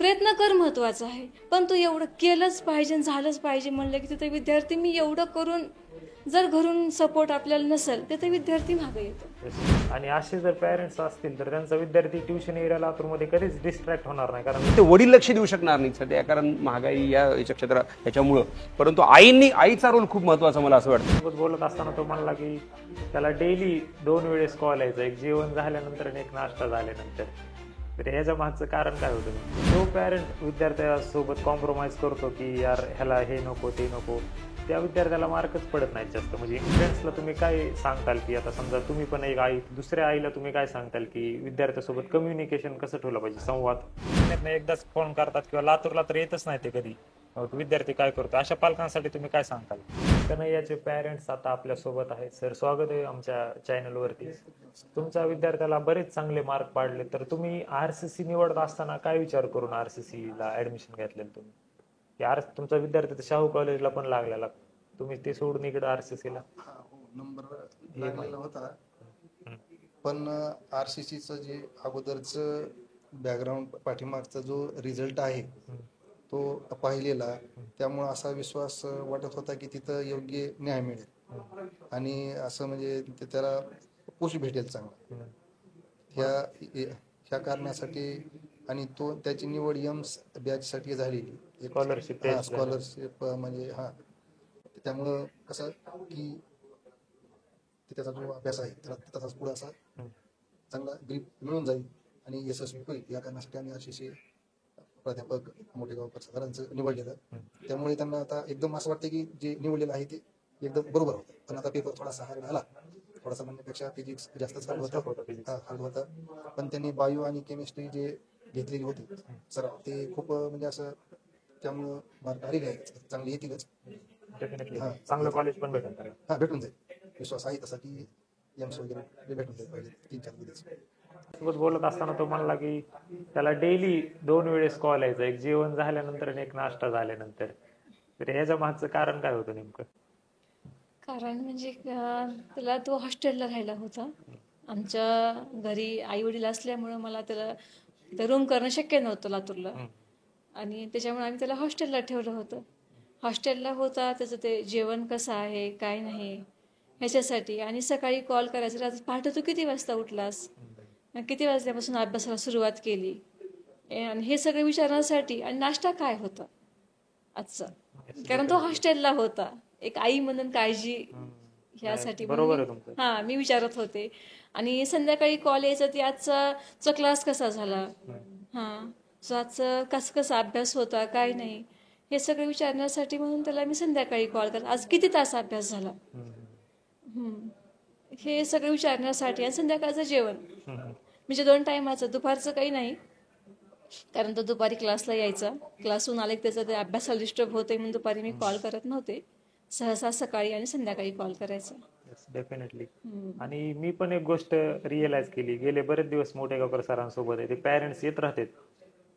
प्रयत्न कर महत्त्वाचा आहे, पण तू एवढं केलंच पाहिजे झालंच पाहिजे म्हणलं की तिथे विद्यार्थी मी एवढं करून जर घरून सपोर्ट आपल्याला नसेल तर ते विद्यार्थी मागे येतो. आणि असे जर पेरेंट्स असतील तर त्यांचा विद्यार्थी ट्युशन एरिया लातूरमध्ये कधीच डिस्ट्रॅक्ट होणार नाही, कारण ते वडील लक्ष देऊ शकणार नाही सध्या, कारण महागाई याच्या क्षेत्रात ह्याच्यामुळं. परंतु आईचा रोल खूप महत्त्वाचा मला असं वाटतं. सोबत बोलत असताना तो म्हणला की त्याला डेली 2 वेळेस कॉल यायचा, एक जेवण झाल्यानंतर आणि एक नाश्ता झाल्यानंतर. तर ह्याच्या मागचं कारण काय होतं? जो पॅरेंट विद्यार्थ्यासोबत कॉम्प्रोमाइज करतो की यार ह्याला हे नको ते नको, त्या विद्यार्थ्याला मार्कच पडत नाहीत जास्त. म्हणजे फ्रेंड्सला तुम्ही काय सांगताल की आता समजा तुम्ही पण एक आई, दुसऱ्या आईला तुम्ही काय सांगताल की विद्यार्थ्यासोबत कम्युनिकेशन कसं ठेवलं पाहिजे, संवाद? एकदाच फोन करतात किंवा लातूरला तर येतच नाही ते कधी, विद्यार्थी काय करतो, अशा पालकांसाठी तुम्ही काय सांगताल? कन्हैयाचे पॅरेंट्स आता आपल्या सोबत आहेत. सर, स्वागत आहे आमच्या चॅनलवरती. तुमच्या विद्यार्थ्याला बरेच चांगले मार्क पाडले, तर तुम्ही RCC निवडत असताना काय विचार करून RCC ला ऍडमिशन घेतलेलं तुम्ही? तुमचा विद्यार्थी तर शाहू कॉलेजला पण लागलेला, तुम्ही ते सोडून इकडे RCC ला? नंबर लागलेला होता, पण RCCचं जे अगोदरच बॅकग्राऊंड पाठीमागचा जो रिझल्ट आहे तो पाहिलेला, त्यामुळे असा विश्वास वाटत होता की तिथं योग्य न्याय मिळेल आणि असं म्हणजे त्याला पुश भेटेल चांगला ह्या कारणासाठी. आणि त्याची निवड एम्स बॅचसाठी झालेली, स्कॉलरशिप म्हणजे त्यामुळं कसं की त्याचा जो अभ्यास आहे त्याला तसाच पुढे असा चांगला ग्रीप मिळून जाईल आणि यशस्वी होईल. या कारणासाठी आम्ही RCC प्राध्यापक मोठेगावकर सरांचं निवडलेलं. त्यामुळे त्यांना आता एकदम असं वाटतं की जे निवडलेलं आहे ते एकदम बरोबर होतं. पण आता पेपर थोडासा हार्ड झाला, थोडासा म्हणण्यापेक्षा फिजिक्स जास्तच हार्ड होता. पण त्यांनी बायो आणि केमिस्ट्री जे घेतलेली होती सर, ते खूप म्हणजे असं, त्यामुळं मार्क आलेले आहेत, चांगली येतीलच. चांगलं कॉलेज पण भेटून जाईल. विश्वास आहे तसा की एम्स वगैरे भेटून जाईल पहिले 3-4 दिवस. सोबत बोलत असताना तो म्हणला की त्याला डेली 2 वेळेस कॉल यायचा, एक जेवण झाल्यानंतर आणि एक नाश्ता झाल्यानंतर. तर ह्याच्या मागचं कारण काय होतं नेमकं? कारण म्हणजे त्याला तो हॉस्टेलला राहिला होता. आमच्या घरी आई वडील असल्यामुळं मला त्याला रूम करणं शक्य नव्हतं लातूरला, आणि त्याच्यामुळे आम्ही त्याला हॉस्टेलला ठेवलं होतं. हॉस्टेलला होता, त्याचं ते जेवण कसं आहे काय नाही ह्याच्यासाठी. आणि सकाळी कॉल करायचा, पहाटे तू किती वाजता उठलास, किती वाजल्यापासून अभ्यासाला सुरुवात केली, आणि हे सगळं विचारण्यासाठी. आणि नाश्ता काय होता आजचा, कारण तो हॉस्टेलला होता. एक आई म्हणून काळजी ह्यासाठी मी विचारत होते. आणि संध्याकाळी कॉल यायचा ती आजचा क्लास कसा झाला, आजचा कसा अभ्यास होता काय नाही, हे सगळं विचारण्यासाठी म्हणून त्याला मी संध्याकाळी कॉल करते, आज किती तास अभ्यास झाला, हे सगळं विचारण्यासाठी. आणि संध्याकाळचं जेवण म्हणजे 2 टायमाचं, दुपारचं काही नाही, कारण तो दुपारी क्लासला यायचा. क्लासहून आले त्याचा ते अभ्यासाला डिस्टर्ब होते म्हणून दुपारी मी कॉल करत नव्हते. सहसा सकाळी आणि संध्याकाळी कॉल करायचा. डेफिनेटली. आणि मी पण एक गोष्ट रिअलाइज केली, गेले बरेच दिवस मोठेगावकर सरांसोबत आहे, ते पॅरेंट्स येत राहतात.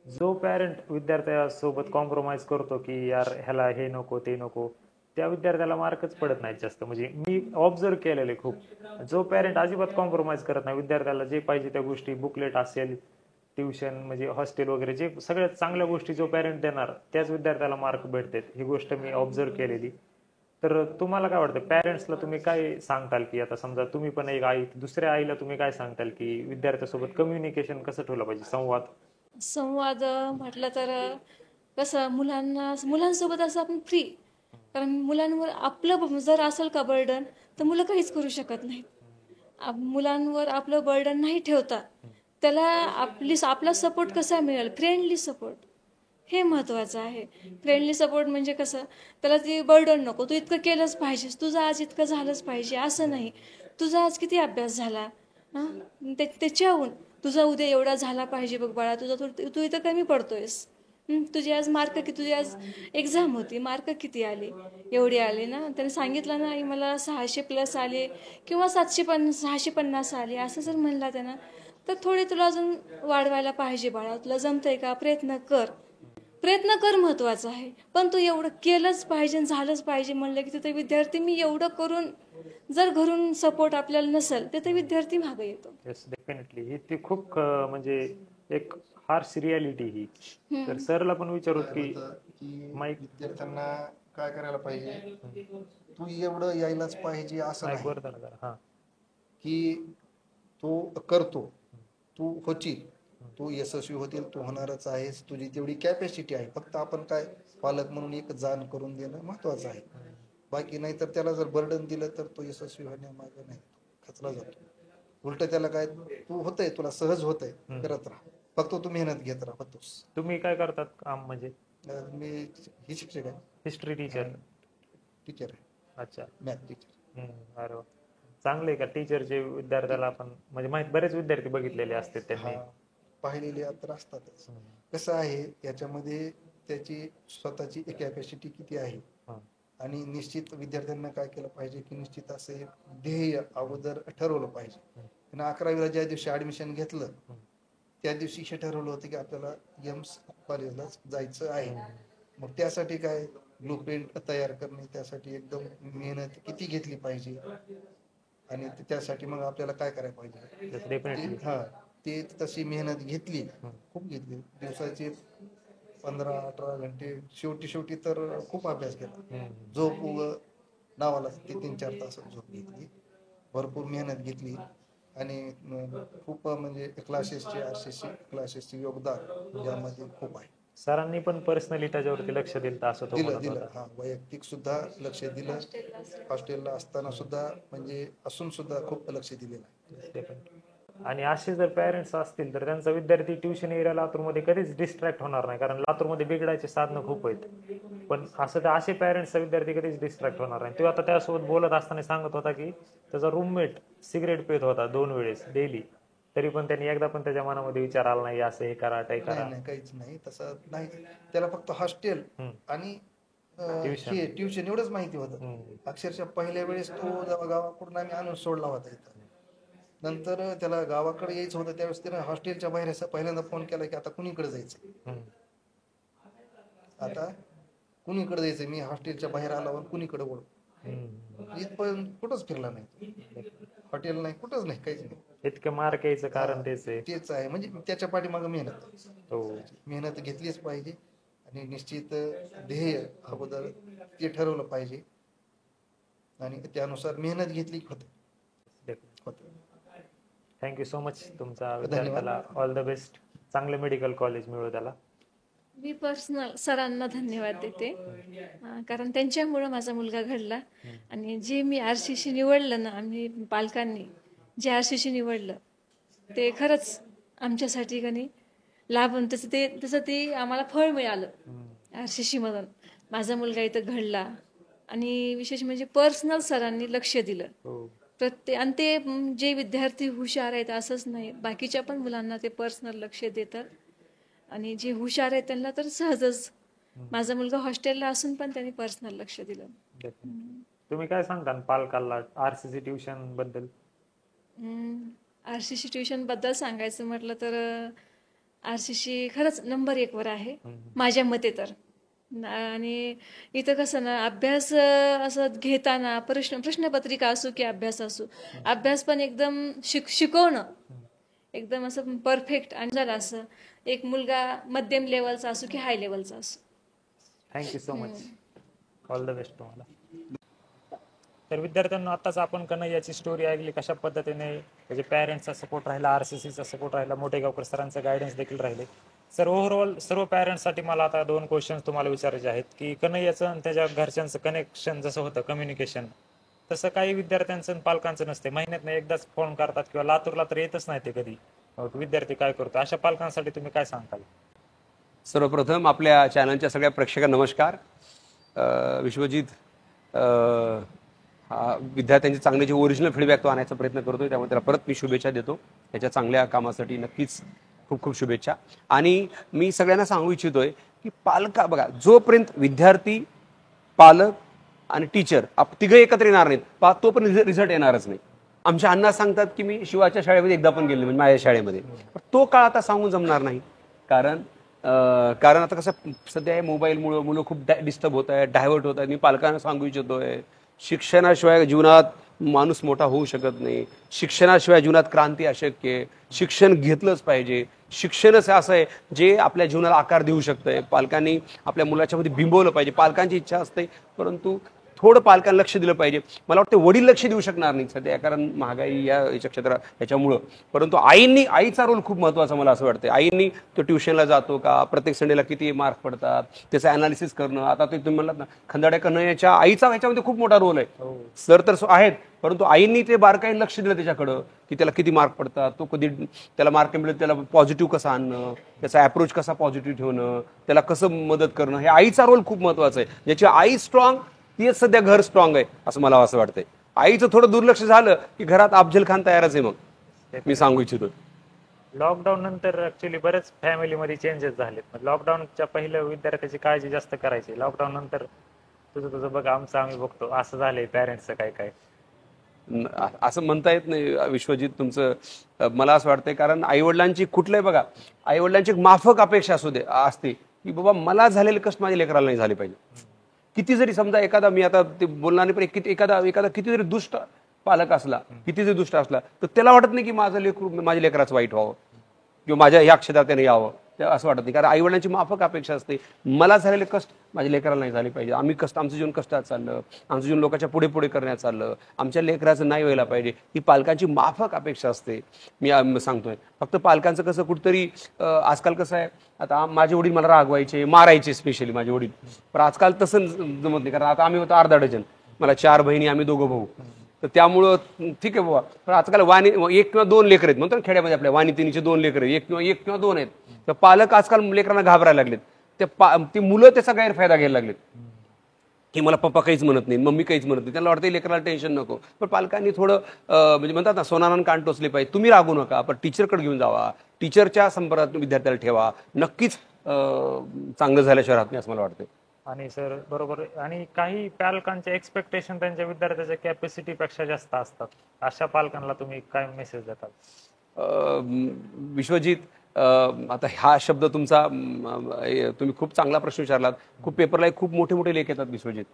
जो पॅरेंट विद्यार्थ्यासोबत कॉम्प्रोमाइज करतो की यार ह्याला हे नको ते नको, त्या विद्यार्थ्याला मार्कच पडत नाहीत जास्त. म्हणजे मी ऑब्झर्व केलेले खूप. जो पॅरेंट अजिबात कॉम्प्रोमाइज करत नाही, विद्यार्थ्याला जे पाहिजे त्या गोष्टी, बुकलेट असेल, ट्युशन म्हणजे हॉस्टेल वगैरे, जे सगळ्यात चांगल्या गोष्टी जो पॅरेंट देणार त्याच विद्यार्थ्याला मार्क भेटतात. ही गोष्ट मी ऑब्झर्व केलेली. तर तुम्हाला काय वाटतं, पॅरेंट्सला तुम्ही काय सांगताल की आता समजा तुम्ही पण एक आई, दुसऱ्या आईला तुम्ही काय सांगताल की विद्यार्थ्यासोबत कम्युनिकेशन कसं ठेवलं पाहिजे, संवाद म्हटलं तर कसं, मुलांसोबत असं आपण फ्री, कारण मुलांवर आपलं जर असेल का बर्डन तर मुलं काहीच करू शकत नाहीत. मुलांवर आपलं बर्डन नाही ठेवता त्याला आपला सपोर्ट कसा मिळेल, फ्रेंडली सपोर्ट, हे महत्त्वाचं आहे. फ्रेंडली सपोर्ट म्हणजे कसं, त्याला ती बर्डन नको, तू इतकं केलंच पाहिजेस, तुझं आज इतकं झालंच पाहिजे असं नाही. तुझा आज किती अभ्यास झाला, त्याच्याहून तुझा उद्या एवढा झाला पाहिजे बघ बाळा, तू इथं कमी पडतोयस, तुझी आज मार्क किती, तुझी आज एक्झाम होती, मार्क किती आले, एवढे आले ना. त्याने सांगितलं ना, आई मला 600+ आले किंवा 650 आले, असं जर म्हणला त्यानं, तर थोडे तुला अजून वाढवायला पाहिजे बाळा, तुला जमतंय का, प्रयत्न कर महत्त्वाचं आहे, पण तू एवढं केलंच पाहिजे झालंच पाहिजे म्हणलं की तिथे विद्यार्थी मी एवढं करून जर घरून सपोर्ट आपल्याला नसेल तर ते विद्यार्थी मागे येतो. डेफिनेटली. ही ती खूप म्हणजे एक हार्श रियालिटी ही. तर सरला पण विचारूत की की माईक विद्यार्थ्यांना काय करायला पाहिजे, तू एवढं यायलाच पाहिजे असं माईक नाही वर धरा जरा. हा की तू करतो, तू होशील, तू यशस्वी होतील, तू होणारच आहेस, तुझी तेवढी कॅपॅसिटी आहे. फक्त आपण काय पालक म्हणून एक जाण करून देणं महत्वाचं आहे. बाकी नाही तर त्याला जर बर्डन दिलं तर तो यशस्वी होण्यामागे नाही, खचला जातो. उलट त्याला काय, तू होतंय, तुला सहज होतंय, करत राहा, फक्त तू मेहनत घेत राहा. फक्तच तुम्ही काय करतात काम म्हणजे? मी ही शिक्षक आहे, हिस्ट्री टीचर. टीचर आहे, अच्छा. Math teacher. अरे वा. चांगले का टीचरचे विद्यार्थ्याला आपण म्हणजे माहित बरेच विद्यार्थी बघितलेले असतात त्यांनी. पाहिलेले तर असतातच. कसं आहे याच्यामध्ये त्याची स्वतःची कॅपॅसिटी किती आहे, आणि निश्चित विद्यार्थ्यांना काय केलं पाहिजे की निश्चित असे ध्येय अगोदर ठरवलं पाहिजे. आणि 11वीला ज्या दिवशी ऍडमिशन घेतलं त्या दिवशी हे ठरवलं होतं की आपल्याला एम्स कॉलेजला जायचं आहे. मग त्यासाठी काय ब्लू प्रिंट तयार करणे, त्यासाठी एकदम मेहनत किती घेतली पाहिजे, आणि त्यासाठी मग आपल्याला काय करायला पाहिजे. ते तशी मेहनत घेतली, खूप घेतली. दिवसाचे 15-18 घंटे, शेवटी तर खूप अभ्यास केला. झोप नावाला ते 3-4 तास झोप घेतली, भरपूर मेहनत घेतली. आणि खूप म्हणजे क्लासेसचे RCC क्लासेसचे योगदान यामध्ये खूप आहे. सरांनी पण पर्सनली त्याच्यावरती लक्ष दिलं असं तो म्हणत दिलं. होता. हा, वैयक्तिक सुद्धा लक्ष दिलं. हॉस्टेलला असताना सुद्धा म्हणजे असून सुद्धा खूप लक्ष दिलेलं आहे. आणि असे जर पॅरेंट्स असतील तर त्यांचा विद्यार्थी ट्युशन एरिया लातूरमध्ये कधीच डिस्ट्रॅक्ट होणार नाही, कारण लातूरमध्ये बिघडायचे साधनं खूप आहेत. पण असं तर असे पॅरेंट्सचा विद्यार्थी कधीच डिस्ट्रॅक्ट होणार नाही. तो आता त्यासोबत बोलत असताना सांगत होता की त्याचा रूममेट सिगरेट पित होता 2 वेळेस डेली, तरी पण त्यांनी एकदा पण त्याच्या मनामध्ये विचार आला नाही असं हे करा ते करा. नाही, काहीच नाही तसं नाही. त्याला फक्त हॉस्टेल आणि ट्युशन एवढंच माहिती होतं. अक्षरशः पहिल्या वेळेस तो जेव्हा गावाकडून आम्ही आणून सोडला होता इथं, नंतर त्याला गावाकडे यायचं होतं त्यावेळेस त्याने हॉस्टेलच्या बाहेर असं पहिल्यांदा फोन केला की आता कुणीकडे जायचं, आता कुणीकडे जायचं, मी हॉस्टेलच्या बाहेर आल्यावर कुणीकडे ओळख. इथपर्यंत कुठंच फिरला नाही, हॉटेल नाही, कुठंच नाही, काहीच नाही. इतकं मार्क यायचं कारण तेच आहे. म्हणजे त्याच्या पाठीमागं मेहनत घेतलीच पाहिजे. आणि निश्चित ध्येय अगोदर ते ठरवलं पाहिजे आणि त्यानुसार मेहनत घेतली होते. Thank you so much. तुमचा विद्यार्थ्याला ऑल द बेस्ट. चांगलं मेडिकल कॉलेज मिळो त्याला. मी पर्सनल सरांना धन्यवाद देते, कारण त्यांच्यामुळं माझा मुलगा घडला. आणि जे मी RCC निवडलं ना, आम्ही पालकांनी जे RCC निवडलं ते खरंच आमच्यासाठी का नाही लाभून तसं ते आम्हाला फळ मिळालं. RCC मधून माझा मुलगा इथं घडला. आणि विशेष म्हणजे पर्सनल सरांनी लक्ष दिलं प्रत्येक. आणि ते जे विद्यार्थी हुशार आहेत असंच नाही, बाकीच्या पण मुलांना ते पर्सनल लक्ष देतात. आणि जे हुशार आहेत त्यांना तर सहजच. माझा मुलगा हॉस्टेलला असून पण त्यांनी पर्सनल लक्ष दिलं. तुम्ही काय सांगता पालकाला RCC ट्युशन बद्दल? RCC ट्युशन बद्दल सांगायचं म्हटलं तर RCC खरंच नंबर 1 वर आहे माझ्या मते तर. आणि इथं कसं ना, अभ्यास असं घेताना प्रश्नपत्रिका असो की अभ्यास असो, अभ्यास पण एकदम शिकवणं एकदम असं परफेक्ट. आणि झालं असं एक मुलगा मध्यम लेवलचा असो की हाय लेवलचा असो. Thank you so much. All the best तुम्हाला. तर विद्यार्थ्यांना आताच आपण कन्हैयाची स्टोरी ऐकली, कशा पद्धतीने त्याचे पॅरेंट्सचा सपोर्ट राहिला, RCCचा सपोर्ट राहिला, मोठेगावकर सरांचं गायडन्स देखील राहिले. सर ओव्हरऑल सर्व पॅरेंट्ससाठी मला आता 2 क्वेश्चन्स तुम्हाला विचारायचे आहेत की कन्हैयाचं आणि त्याच्या घरच्यांचं कनेक्शन जसं होतं कम्युनिकेशन, तसं काही विद्यार्थ्यांचं आणि पालकांचं नसते. महिन्यातनं एकदाच फोन करतात किंवा लातूरला तर येतच नाही ते कधी. विद्यार्थी काय करतो, अशा पालकांसाठी तुम्ही काय सांगाल? सर्वप्रथम आपल्या चॅनलच्या सगळ्या प्रेक्षकांना नमस्कार. विश्वजित हा विद्यार्थ्यांचे चांगले जे ओरिजिनल फीडबॅक तो आणायचा प्रयत्न करतोय, त्यामुळे त्याला परत मी शुभेच्छा देतो. त्याच्या चांगल्या कामासाठी नक्कीच खूप खूप शुभेच्छा. आणि मी सगळ्यांना सांगू इच्छितोय की बघा, जोपर्यंत विद्यार्थी, पालक आणि टीचर तिघं एकत्र येणार नाहीत तो पण रिझल्ट येणारच नाही. आमच्या अण्णा सांगतात की मी शिवाच्या शाळेमध्ये एकदा पण गेले, म्हणजे माझ्या शाळेमध्ये. तो काळ आता सांगून जमणार नाही, कारण आता कसं सध्या मोबाईलमुळे मुलं खूप डिस्टर्ब होत आहे, डायव्हर्ट होत आहे. मी पालकांना सांगू इच्छितोय, शिक्षणाशिवाय जीवनात माणूस मोठा होऊ शकत नाही. शिक्षणाशिवाय जीवनात क्रांती अशक्य आहे. शिक्षण घेतलंच पाहिजे. शिक्षणच असं आहे जे आपल्या जीवनाला आकार देऊ शकतंय. पालकांनी आपल्या मुलाच्या मध्ये बिंबवलं पाहिजे. पालकांची इच्छा असते, परंतु थोडं पालकांना लक्ष दिलं पाहिजे. मला वाटतं वडील लक्ष देऊ शकणार नाही सध्या, कारण महागाई याच्या क्षेत्रात याच्यामुळं. परंतु आईचा रोल खूप महत्त्वाचा मला असं वाटतं. आईंनी तो ट्युशनला जातो का, प्रत्येक संडेला किती मार्क पडतात, त्याचं अनालिसिस करणं. आता ते तुम्ही म्हणलात ना, खंदाड्या करणं, आईचा ह्याच्यामध्ये खूप मोठा रोल आहे. सर तर आहेत, परंतु आईंनी ते बारकाईने लक्ष दिलं त्याच्याकडं, की त्याला किती मार्क पडतात, तो कधी त्याला मार्क मिळेल, त्याला पॉझिटिव्ह कसं आणणं, त्याचा अप्रोच कसा पॉझिटिव्ह ठेवणं, त्याला कसं मदत करणं, हे आईचा रोल खूप महत्त्वाचा आहे. ज्याची आई स्ट्रॉंग, तीच सध्या घर स्ट्रॉंग आहे असं मला असं वाटतंय. आईचं थोडं दुर्लक्ष झालं की घरात अफजल खान तयारच आहे. मग मी सांगू इच्छितो, लॉकडाऊन नंतर ऍक्च्युली बरेच फॅमिलीमध्ये चेंजेस झालेत. लॉकडाऊनच्या पहिल्या विद्यार्थ्याची काळजी जास्त करायची, लॉकडाऊन नंतर तुझं बघ, आमचं आम्ही बघतो, असं झालंय पॅरेंट्सचं काय काय. असं म्हणता येत नाही विश्वजित तुमचं. मला असं वाटतंय, कारण आईवडिलांची कुठलंही बघा, आईवडिलांची एक माफक अपेक्षा असते की बाबा मला झालेले कष्ट माझ्या लेकराला नाही झाले पाहिजे. किती जरी समजा एखादा, मी आता ते बोलणार नाही, पण एखादा किती जरी दुष्ट पालक असला, किती जरी दुष्ट असला, तर त्याला वाटत नाही की माझ्या लेकराचं वाईट व्हावं किंवा माझ्या ह्या क्षेत्रात त्याने यावं, असं वाटत नाही. कारण आईवडिलांची माफक अपेक्षा असते, मला झालेले कष्ट माझ्या लेकराला नाही झाले पाहिजे. आमचं जीवन कष्टात चाललं, आमचं जीवन लोकांच्या पुढे पुढे करण्यात चाललं, आमच्या लेकराचं नाही व्हायला पाहिजे, ही पालकांची माफक अपेक्षा असते. मी सांगतोय, फक्त पालकांचं कसं कुठतरी आजकाल कसं आहे, आता माझे वडील मला रागवायचे, मारायचे, स्पेशली माझे वडील, पण आजकाल तसं जमत नाही. कारण आता आम्ही होतो अर्धा डझन, मला 4 बहिणी, आम्ही 2 भाऊ, तर त्यामुळं ठीक आहे बाबा. पण आजकाल 1 किंवा 2 लेकर आहेत म्हणतो ना खेड्यामध्ये, आपल्या वाणीतिनीचे 2 लेकर आहेत, 1 किंवा 2 आहेत. तर पालक आजकाल लेकरांना घाबरायला लागलेत. ते मुलं त्याचा गैरफायदा घ्यायला लागलेत की मला पप्पा काहीच म्हणत नाही, मम्मी काहीच म्हणत नाही, त्यांना वाटतं लेकराला टेन्शन नको. पण पालकांनी थोडं म्हणजे म्हणतात ना, सोनारान कान टोचले पाहिजे. तुम्ही रागू नका, पण टीचरकडे घेऊन जावा, टीचरच्या संपर्कात विद्यार्थ्याला ठेवा, नक्कीच चांगलं झाल्याशिवाय राहत नाही असं मला वाटतं. आणि सर बरोबर, आणि काही पालकांचे एक्सपेक्टेशन त्यांच्या विद्यार्थ्याच्या कॅपॅसिटीपेक्षा जास्त असतात. अशा पालकांना तुम्ही काय मेसेज देतात? विश्वजित, आता हा शब्द तुमचा, तुम्ही खूप चांगला प्रश्न विचारलात. खूप पेपरला खूप मोठे मोठे लेख येतात विश्वजित,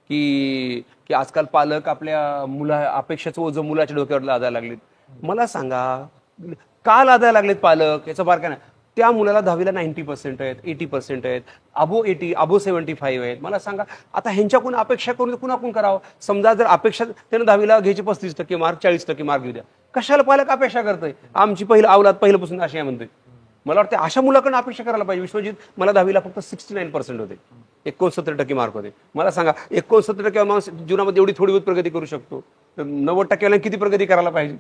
की आजकाल पालक आपल्या अपेक्षाचं ओझं मुलाच्या डोक्यावर लादायला लागलेत. मला सांगा, का लादायला लागलेत पालक? याचं बारकाईने, त्या मुलाला 10वीला 90% आहेत, 80% आहेत, अबो 75 आहेत. मला सांगा, आता ह्यांच्याकडून अपेक्षा करून कुणाकडून करावं? समजा जर अपेक्षा त्यानं 10वीला घ्यायची 35% मार्क, 40% मार्क घेऊ द्या, कशाला पालक अपेक्षा करतोय? आमची अवलाद पहिल्यापासून अशी आहे म्हणतोय. मला वाटतं अशा मुलाकडून अपेक्षा करायला पाहिजे. विश्वजित, मला 10वीला फक्त 69% होते, 69% मार्क होते. मला सांगा, 69% माणूस जीवनामध्ये एवढी थोडी प्रगती करू शकतो, 90% किती प्रगती करायला पाहिजे?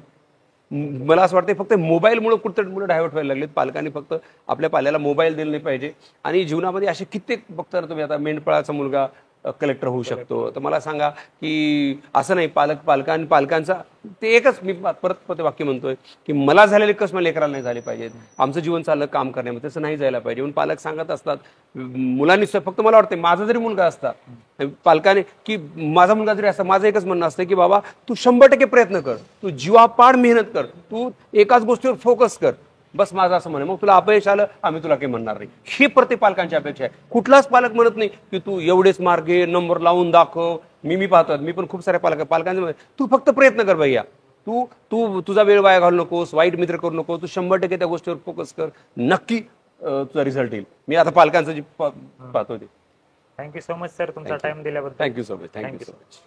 मला असं वाटतं फक्त मोबाईलमुळे कुठं मुलं डायव्हर्ट व्हायला लागलेत. पालकांनी फक्त आपल्या पाल्याला मोबाईल दिला नाही पाहिजे. आणि जीवनामध्ये असे कित्येक बघता तुम्ही, आता मेंढपाळाचा मुलगा कलेक्टर होऊ शकतो. तर मला सांगा की असं नाही, पालकांचा ते एकच, मी परत वाक्य म्हणतोय की मला झालेले कष्ट मला लेकराला नाही झाले पाहिजेत, आमचं जीवन चाललं काम करण्यामध्ये, तसं नाही जायला पाहिजे. म्हणून पालक सांगत असतात मुलांनी. फक्त मला वाटतं माझा जरी मुलगा असता, पालकाने की माझा मुलगा जरी असता, माझं एकच म्हणणं असतं की बाबा तू 100% प्रयत्न कर, तू जीवापाड मेहनत कर, तू एकाच गोष्टीवर फोकस कर, बस माझं असं म्हणणं. मग तुला अपयश आलं, आम्ही तुला काही म्हणणार नाही. ही प्रत्येक पालकांची अपेक्षा आहे. कुठलाच पालक म्हणत नाही की तू एवढेच मार्क घे, नंबर लावून दाखव. मी पाहतो, मी पण खूप साऱ्या पालकांचे, तू फक्त प्रयत्न कर भैया, तू तुझा वेळ वाया घालू नकोस, वाईट मित्र करू नको, तू 100% त्या गोष्टीवर फोकस कर, नक्की तुझा रिझल्ट येईल. मी आता पालकांचं जे पाहतो ते. थँक्यू सो मच सर, तुमचा टाइम दिल्याबद्दल. Thank you so much.